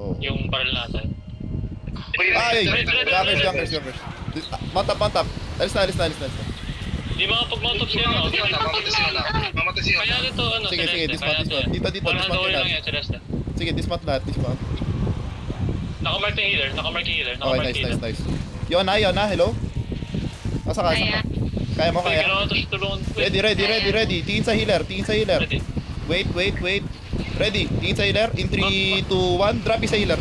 Oo. Yung barrel natin. Ay! Junkers. Mount up. Alis na. Di ba kapag mount up siya, no? Mamatay siya. Kaya nito, ano, Sige, Celeste, dismount. kaya natin. Dito, One hand dismount only yan. lang yan, Celeste. Sige, dismount lahat. Nakamark yung healer. Okay, nice. Yona, hello? Asa ka? Kaya mo, kaya? Kailangan ito siya tulungan. Ready. Tingin sa healer. Ready. Wait. Ready. Tingin sa healer. In 3, 2, 1. Drop sa healer.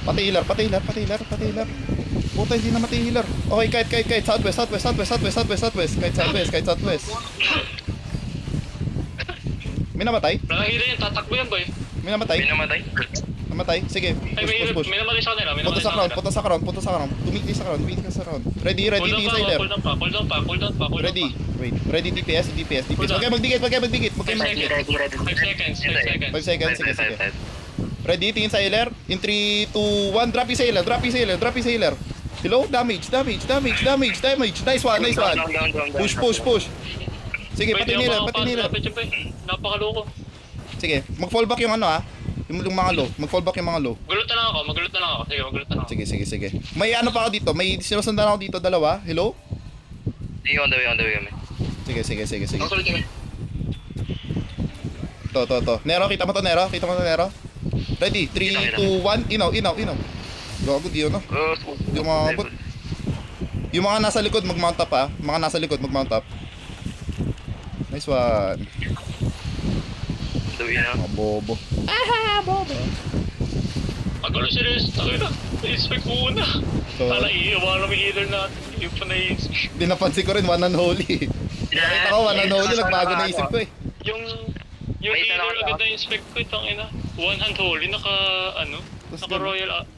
Pati healer. Puta, hindi na mati healer. Okay, kahit. Southwest. Kahit southwest. May namatay? Wala nang healer yan, tatakbo yan, boy. May namatay? Namatay? Sige. Ay, Push. may namatay sa kanila. Punta sa crown. Tumigil sa crown. Ready. Tingin sa healer. Cool down pa. Ready. Wait. Ready, DPS. Huwag kayo magdikit. 5 seconds. 5 seconds. Sige. Ready, tingin sa healer. In 3, 2, 1. Drop yung sa healer. Hello? Damage. Nice one. Push. Sige, pati healer. Napakaloko. Sige, mag-fallback yung ano Yung mga low. Mag-fallback yung mga low. Magulut na lang ako. Sige, magulut na lang ako. Sige. May ano pa ako dito. May sinusundan ako dito, dalawa. Hello? On the way. Sige. Actually, kami. To. Nero, kita mo to, Nero? Ready, 3, 2, 1. Inaw. Gago, di yun, no? Di umabot. Yung mga nasa likod, mag-mount up, mag-mount up. Nice one. Mga bobo. Agalo si Rest. I-inspect muna. So, Tala, iiwan namin healer natin. Yung pa na-inspect. di napansin ko rin, one unholy. Nakita ko, one unholy, nagbago na isip ko eh. Yung Wait, healer ano? agad na-inspect ko. Itang ina. One hand holy. Naka Tapos royal